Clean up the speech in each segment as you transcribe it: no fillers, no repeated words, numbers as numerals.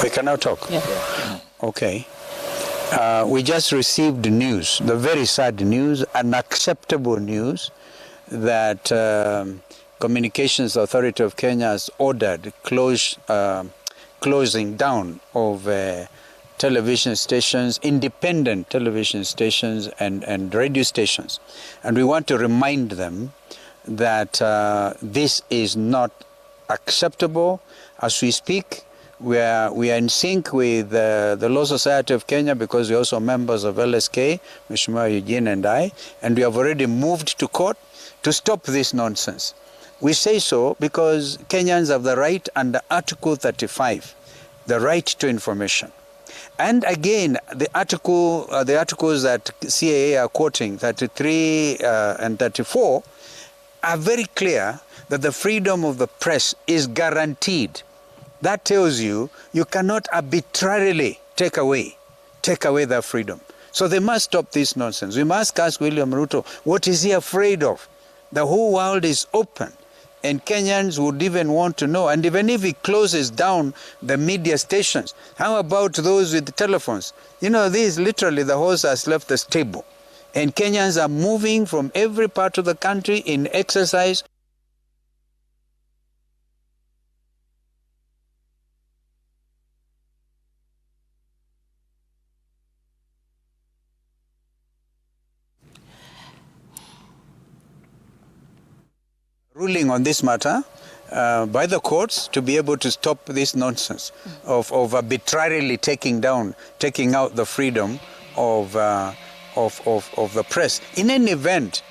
We can now talk? Yeah. Okay. We just received news, the very sad news, unacceptable news, that Communications Authority of Kenya has ordered closing down of television stations, independent television stations and radio stations. And we want to remind them that this is not acceptable. As we speak, we are in sync with the Law Society of Kenya, because we're also members of LSK, Mheshimiwa Eugene and I, and we have already moved to court to stop this nonsense. We say so because Kenyans have the right under Article 35, the right to information. And again, the articles that CAA are quoting, 33 and 34, are very clear that the freedom of the press is guaranteed. That tells you cannot arbitrarily take away their freedom. So they must stop this nonsense. We must ask William Ruto, what is he afraid of? The whole world is open, and Kenyans would even want to know. And even if he closes down the media stations, how about those with the telephones? You know, these literally, the horse has left the stable. And Kenyans are moving from every part of the country in exercise. Ruling on this matter by the courts to be able to stop this nonsense of arbitrarily taking out the freedom of the press. In any event,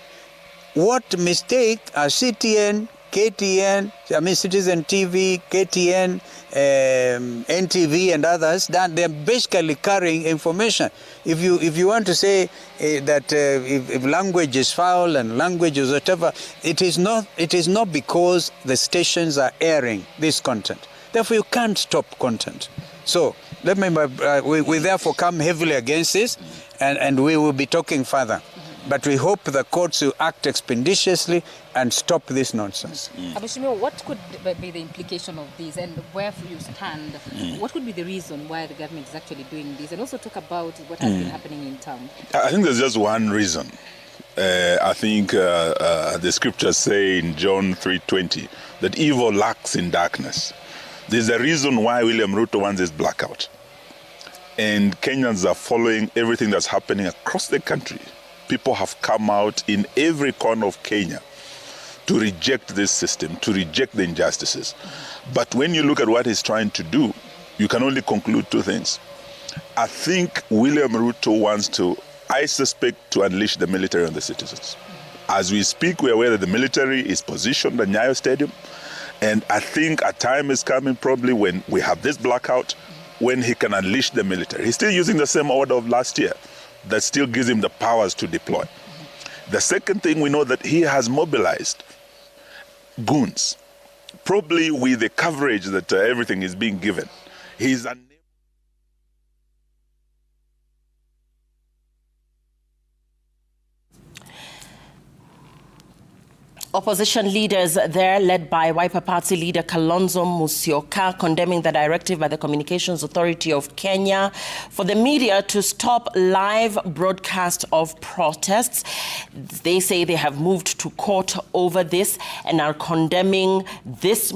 what mistake are CTN, KTN, Citizen TV, KTN, NTV and others, that they're basically carrying information. If you want to say that if language is foul and language is whatever, it is not because the stations are airing this content. Therefore, you can't stop content. So we therefore come heavily against this, and we will be talking further. But we hope the courts will act expeditiously and stop this nonsense. Abishimio, what could be the implication of this, and where you stand? What could be the reason why the government is actually doing this? And also talk about what has been happening in town. I think there's just one reason. I think the scriptures say in John 3:20 that evil lurks in darkness. There's a reason why William Ruto wants this blackout. And Kenyans are following everything that's happening across the country. People have come out in every corner of Kenya to reject this system, to reject the injustices. But when you look at what he's trying to do, you can only conclude two things. I think William Ruto wants to, I suspect, to unleash the military on the citizens. As we speak, we are aware that the military is positioned at Nyayo Stadium. And I think a time is coming probably when we have this blackout, when he can unleash the military. He's still using the same order of last year that still gives him the powers to deploy. The second thing, we know that he has mobilized goons, probably with the coverage that everything is being given. He's Opposition leaders there, led by Wiper Party leader Kalonzo Musyoka, condemning the directive by the Communications Authority of Kenya for the media to stop live broadcast of protests. They say they have moved to court over this and are condemning this